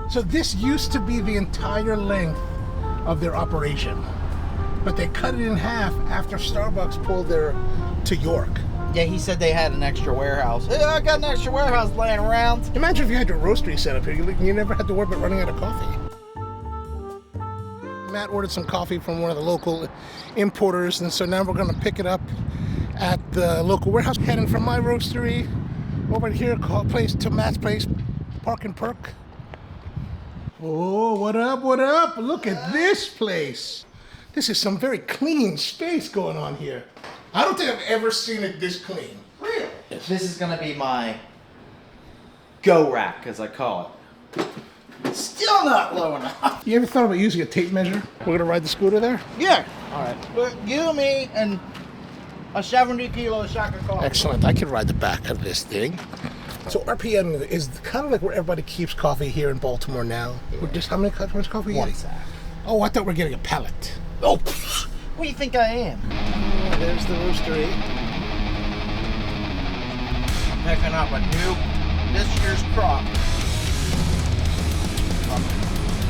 So this used to be the entire length of their operation, but they cut it in half after Starbucks pulled their to York. Yeah, he said they had an extra warehouse. Hey, I got an extra warehouse laying around. Imagine if you had your roastery set up here. You never had to worry about running out of coffee. Matt ordered some coffee from one of the local importers, and so now we're going to pick it up at the local warehouse. Heading from my roastery over here, to Matt's place, Park and Perk. Oh, what up, what up? Look at this place. This is some very clean space going on here. I don't think I've ever seen it this clean. Really? This is going to be my go rack, as I call it. Still not low enough. You ever thought about using a tape measure? We're going to ride the scooter there? Yeah. All right. But you, me, and a 70-kilo shot of coffee. Excellent. I can ride the back of this thing. So RPM is kind of like where everybody keeps coffee here in Baltimore now. Yeah. We're just how much coffee? One sack. Oh, I thought we were getting a pallet. Oh, what do you think I am? Oh, there's the roastery. I'm picking up a this year's crop.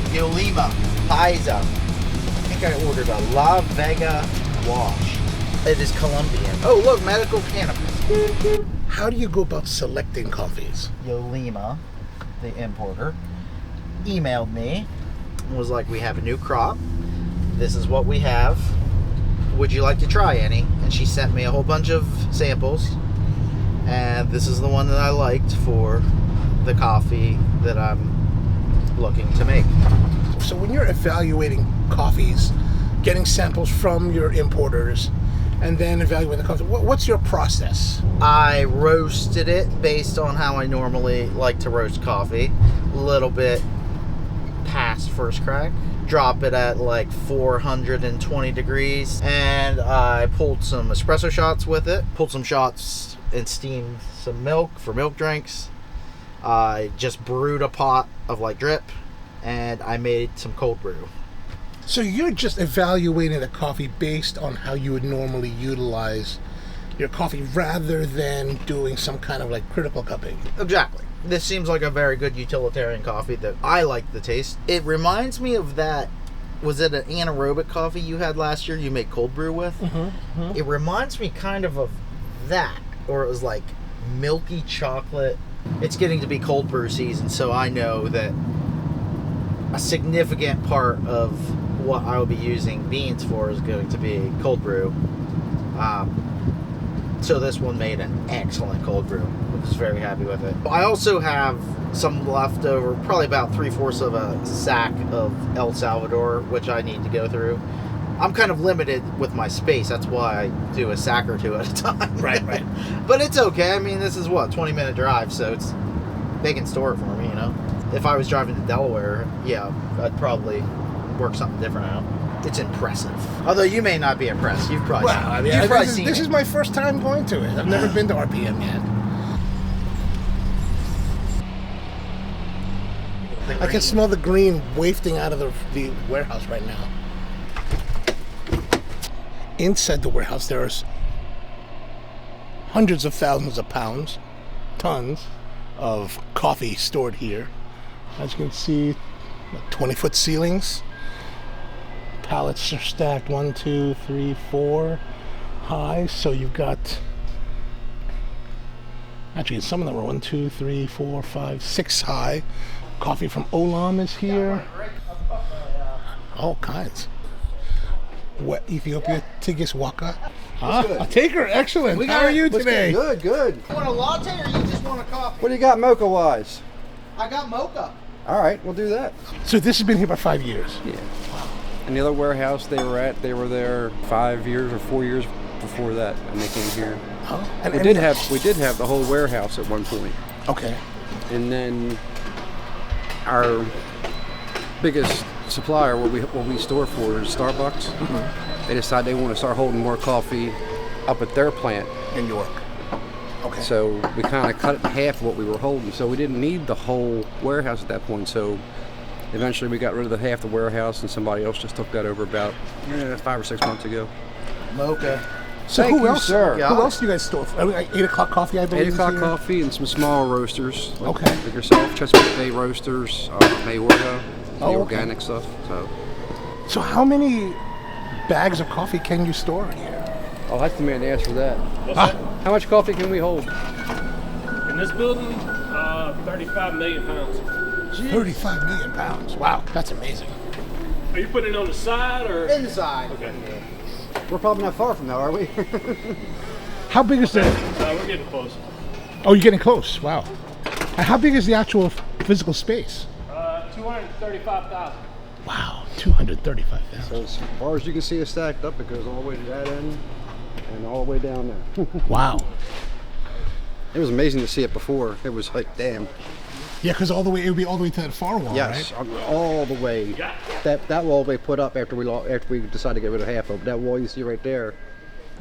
Yolima, Paiza. I think I ordered a La Vega wash. It is Colombian. Oh, look, medical cannabis. How do you go about selecting coffees? Yolima, the importer, emailed me and was like, we have a new crop. This is what we have. Would you like to try any? And she sent me a whole bunch of samples. And this is the one that I liked for the coffee that I'm looking to make. So when you're evaluating coffees, getting samples from your importers, and then evaluating the coffee, what's your process? I roasted it based on how I normally like to roast coffee. A little bit past first crack. Drop it at like 420 degrees. And I pulled some espresso shots with it. Pulled some shots and steamed some milk for milk drinks. I just brewed a pot of like drip. And I made some cold brew. So you're just evaluating the coffee based on how you would normally utilize your coffee rather than doing some kind of like critical cupping. Exactly. This seems like a very good utilitarian coffee that I like the taste. It reminds me of that, was it an anaerobic coffee you had last year you made cold brew with? Mm-hmm, mm-hmm. It reminds me kind of that, or it was like milky chocolate. It's getting to be cold brew season, so I know that a significant part of what I will be using beans for is going to be cold brew. So this one made an excellent cold brew. I was very happy with it. I also have some left over, probably about 3/4 of a sack of El Salvador, which I need to go through. I'm kind of limited with my space. That's why I do a sack or two at a time. Right. But it's okay. I mean, this is 20-minute drive, so they can store it for me, you know. If I was driving to Delaware, yeah, I'd probably work something different out. It's impressive. Although you may not be impressed. You've probably seen it. This is my first time going to it. I've never been to RPM yet. I can smell the green wafting out of the warehouse right now. Inside the warehouse, there's hundreds of thousands of pounds, tons of coffee stored here. As you can see, 20-foot ceilings. Pallets are stacked 1, 2, 3, 4 high. So you've got, actually some of them are 1, 2, 3, 4, 5, 6 high. Coffee from Olam is here. All kinds. What Ethiopia Tigis Waka? A taker, excellent. How are you today? Good. You want a latte or you just want a coffee? What do you got mocha-wise? I got mocha. All right, we'll do that. So this has been here about 5 years? Yeah. And the other warehouse they were there 5 years or 4 years before that, and they came here. Oh. We did have the whole warehouse at one point. Okay. And then our biggest supplier, what we store for, is Starbucks. Mm-hmm. They decided they want to start holding more coffee up at their plant in York. Okay. So we kind of cut it in half of what we were holding. So we didn't need the whole warehouse at that point. So eventually we got rid of the half the warehouse, and somebody else just took that over about 5 or 6 months ago. Mocha. So Thank who you, else? sir. Who else do you guys store? Like 8 o'clock coffee, I believe. 8 o'clock is here. coffee and some small roasters. Okay. Like yourself, Chesapeake Bay roasters, Mayorga, the okay. organic stuff. So how many bags of coffee can you store here? I'll have to man to answer that. What's that? How much coffee can we hold? In this building, 35 million pounds. 35 million pounds. Wow, that's amazing. Are you putting it on the side or? Inside. Okay. We're probably not far from that, are we? How big is the? We're getting close. Oh, you're getting close. Wow. And how big is the actual physical space? 235,000. Wow, 235,000. So as far as you can see, it's stacked up. It goes all the way to that end and all the way down there. Wow. It was amazing to see it before. It was like, damn. Yeah, because all the way it would be all the way to that far wall, Yes, right? all the way. That wall they put up after we decided to get rid of half of it. That wall you see right there.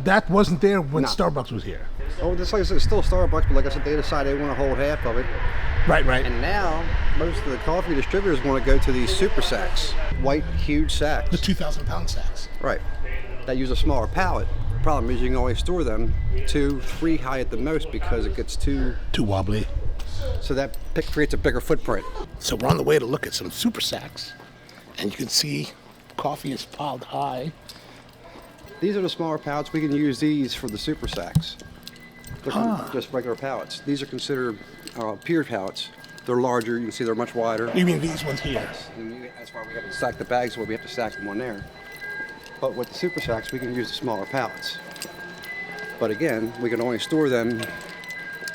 That wasn't there when No. Starbucks was here. Oh, this like I said, it's still Starbucks, but like I said, they decided they want to hold half of it. Right, right. And now most of the coffee distributors want to go to these super sacks, white, huge sacks. The 2,000-pound sacks. Right. That use a smaller pallet. The problem is you can only store them 2, 3 high at the most because it gets too wobbly. So that creates a bigger footprint. So we're on the way to look at some super sacks, and you can see coffee is piled high. These are the smaller pallets. We can use these for the super sacks. They're just regular pallets. These are considered pier pallets. They're larger. You can see they're much wider. You mean these ones here? That's why we have to stack the bags where we have to stack them on there. But with the super sacks, we can use the smaller pallets. But again, we can only store them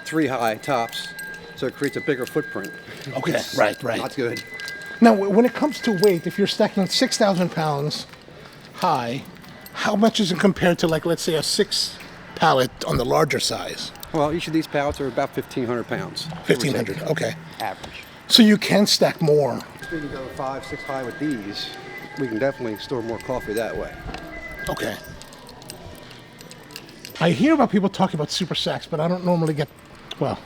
3 high tops, so it creates a bigger footprint. Okay, It's right. Not good. Now, when it comes to weight, if you're stacking 6,000 pounds high, how much is it compared to, like, let's say, a 6 pallet on the larger size? Well, each of these pallets are about 1,500 pounds. 1,500, okay. Average. So you can stack more. If we can go 5, 6 high with these, we can definitely store more coffee that way. Okay. I hear about people talking about super sacks, but I don't normally get, well,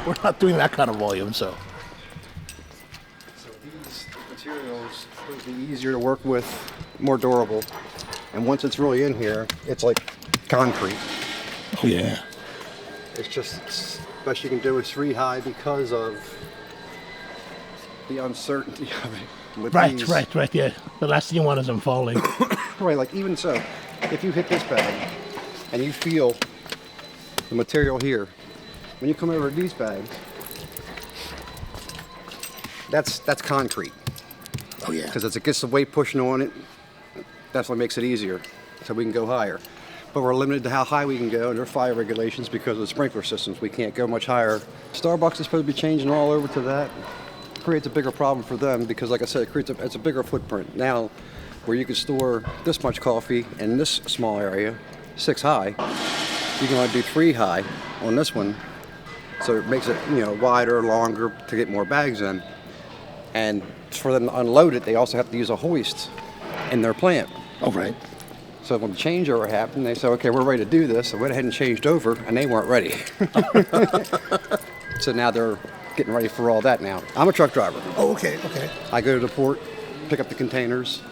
we're not doing that kind of volume, so. So these materials will be easier to work with, more durable. And once it's really in here, it's like concrete. Oh, yeah. It's just, best you can do is 3 high because of the uncertainty of it. With Right, these. right, yeah. The last thing you want is them falling. Right, like even so, if you hit this bag and you feel the material here, when you come over to these bags, that's concrete. Oh, yeah. Because as it gets the weight pushing on it, that's what makes it easier, so we can go higher. But we're limited to how high we can go, and there are fire regulations because of the sprinkler systems. We can't go much higher. Starbucks is supposed to be changing all over to that. Creates a bigger problem for them because, like I said, it's a bigger footprint. Now, where you can store this much coffee in this small area, 6 high, you can only do 3 high on this one. So it makes it, wider, longer to get more bags in. And for them to unload it, they also have to use a hoist in their plant. Oh, right. So when the changeover happened, they said, okay, we're ready to do this. So we went ahead and changed over, and they weren't ready. So now they're getting ready for all that now. I'm a truck driver. Oh, okay. I go to the port, pick up the containers.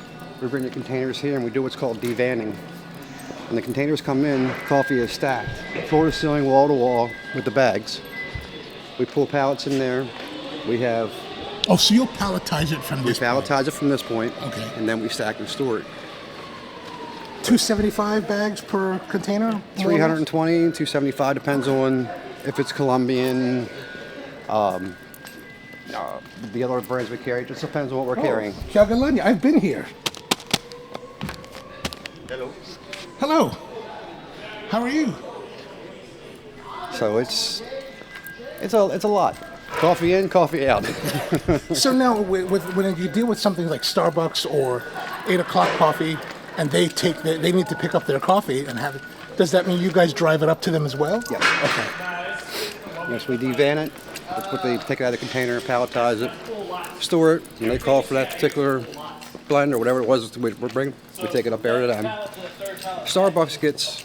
We bring the containers here, and we do what's called devanning. When the containers come in, coffee is stacked, floor to ceiling, wall to wall, with the bags. We pull pallets in there. We have... Oh, so you'll palletize it from this We palletize it from this point, Okay. and then we stack and store it. 275 bags per container? more or less? 320, 275, depends on if it's Colombian, the other brands we carry. It just depends on what we're carrying. Kiagalanya, I've been here. Hello. How are you? So it's a lot. Coffee in, coffee out. So now, when you deal with something like Starbucks or 8 o'clock coffee, and they need to pick up their coffee and have it, does that mean you guys drive it up to them as well? Yes. Okay. Yes, we devan it. That's what they take it out of the container, palletize it, store it, and they call for that particular blend or whatever it was we're bringing. We take it up there to them. Starbucks gets,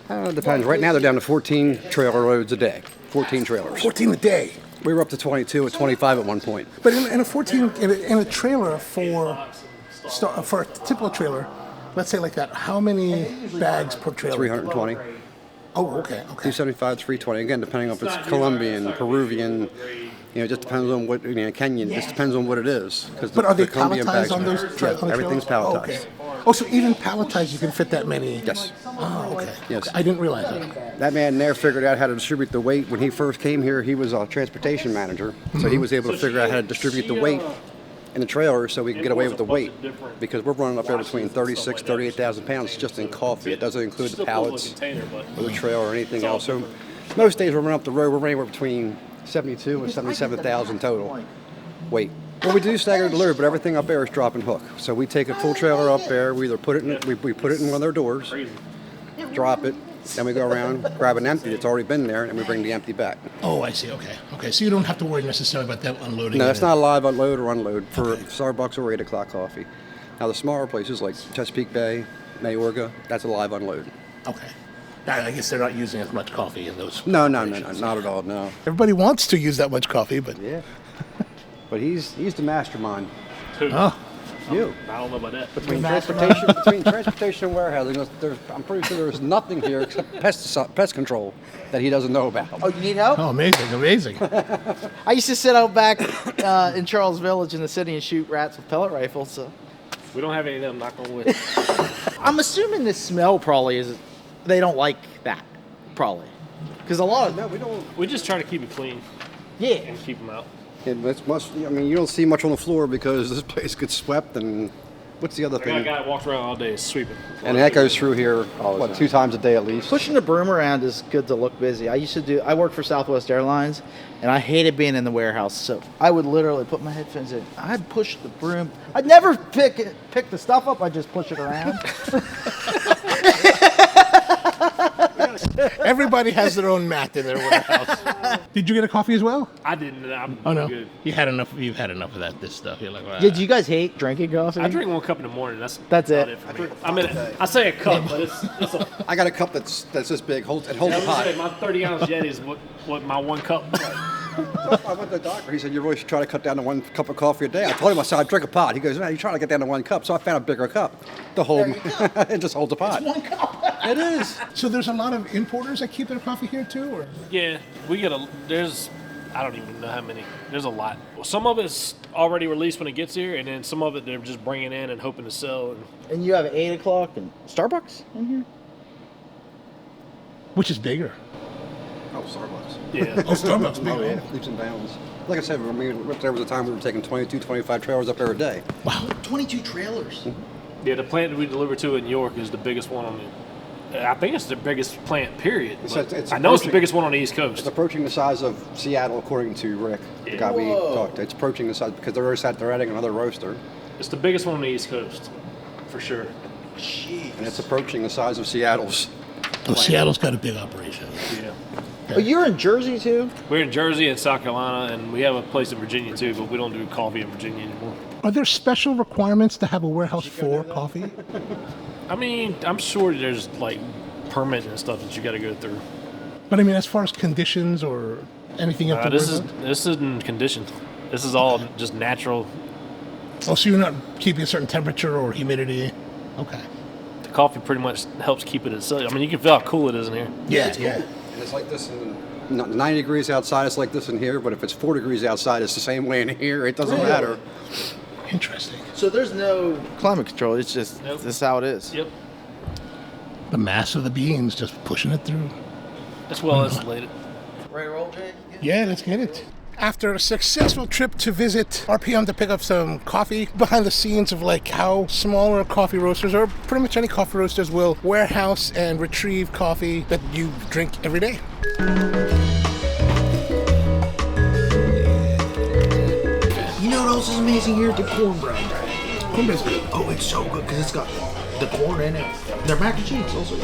it depends. Right now they're down to 14 trailer loads a day. 14 trailers. 14 a day. We were up to 22 or 25 at one point. But in a 14 in a trailer for a typical trailer, let's say like that, how many bags per trailer? 320. Oh, okay. 275, 320. Again, depending on if it's Colombian, Peruvian, it just depends on what, Kenyan, just depends on what it is. But are they palletized on those trailers? Yeah, everything's palletized. Oh, okay. Oh, so even palletized, you can fit that many? Yes. Oh, okay. Yes. I didn't realize that. That man there figured out how to distribute the weight. When he first came here, he was a transportation manager, so he was able to figure out how to distribute the weight in the trailer so we can get away with the weight, because we're running up there between 36, 38,000 pounds just in coffee. It doesn't include the pallets or the trailer or anything else. So most days we're running up the road, we're running anywhere between 72 and 77,000 total weight. Well, we do stagger delivery, but everything up there is drop and hook. So we take a full trailer up there, we either put it in, we put it in one of their doors, drop it, then we go around, grab an empty that's already been there, and we bring the empty back. Oh, I see. Okay. So you don't have to worry necessarily about them unloading. No, it's not a live unload or unload for Starbucks or 8 o'clock coffee. Now, the smaller places like Chesapeake Bay, Mayorga, that's a live unload. Okay. I guess they're not using as much coffee in those. No, not at all, no. Everybody wants to use that much coffee, but. Yeah. But he's the mastermind. Who? Oh. You. I don't know about that. Between transportation and warehousing, I'm pretty sure there's nothing here except pest control that he doesn't know about. Oh, you need help? Oh, amazing. I used to sit out back in Charles Village in the city and shoot rats with pellet rifles. So We don't have any of them, knock on wood. I'm assuming the smell probably is, they don't like that, probably. Because a lot of, No, we don't. We just try to keep it clean yeah. and keep them out. You don't see much on the floor because this place gets swept, and what's the other I got thing? a guy that walks around all day sweeping. And that goes through here, 2 times a day at least. Pushing the broom around is good to look busy. I worked for Southwest Airlines, and I hated being in the warehouse. So I would literally put my headphones in. I'd push the broom. I'd never pick the stuff up. I'd just push it around. Everybody has their own mat in their warehouse. Did you get a coffee as well? I didn't. I'm Oh no, good. you've had enough of this stuff. You're like, wow. Did you guys hate drinking coffee? I drink 1 cup in the morning. That's That's about it. for me. I mean, I say a cup, but it's a. I got a cup that's this big. It holds I a was pot. say my 30-ounce Yeti is what my 1 cup. I went to the doctor. He said, you really should try to cut down to 1 cup of coffee a day. I told him, I said, I drink a pot. He goes, man, you're trying to get down to 1 cup. So I found a bigger cup to hold. It just holds a pot. It's 1 cup. It is. So there's a lot of importers that keep their coffee here too, or? Yeah, we get there's, I don't even know how many. There's a lot. Some of it's already released when it gets here, and then some of it they're just bringing in and hoping to sell. And you have 8 o'clock and Starbucks in here? Which is bigger? Oh, Starbucks. Yeah. Oh, Starbucks bigger. Leaps and bounds. Like I said, there was a time we were taking 22, 25 trailers up there a day. Wow. 22 trailers. Yeah, the plant that we deliver to in York is the biggest one on the. I think it's the biggest plant, period. It's I know it's the approaching- biggest one on the East Coast. It's approaching the size of Seattle, according to Rick, the guy we talked to. It's approaching the size because they're adding another roaster. It's the biggest one on the East Coast, for sure. And it's approaching the size of Seattle's. Oh, Seattle's got a big operation. Yeah. Oh, you're in Jersey too? We're in Jersey and South Carolina, and we have a place in Virginia too, but we don't do coffee in Virginia anymore. Are there special requirements to have a warehouse for coffee? I mean, I'm sure there's like permits and stuff that you got to go through. But I mean, as far as conditions or anything up to This isn't conditioned. This is all just natural. Oh, so you're not keeping a certain temperature or humidity? Okay. The coffee pretty much helps keep it itself. I mean, you can feel how cool it is in here. Yeah. And it's like this in 90 degrees outside, it's like this in here, but if it's 4 degrees outside, it's the same way in here. It doesn't matter. Interesting. So there's no climate control. It's just Nope. this is how it is. Yep. The mass of the beans just pushing it through. It's well insulated. Ready to roll, Jay? Yeah, let's get it. After a successful trip to visit RPM to pick up some coffee, behind the scenes of like how smaller coffee roasters or pretty much any coffee roasters will warehouse and retrieve coffee that you drink every day. You know what else is amazing here? The cornbread. Cornbread's good. Oh, it's so good because it's got the corn in it. Their mac and cheese also.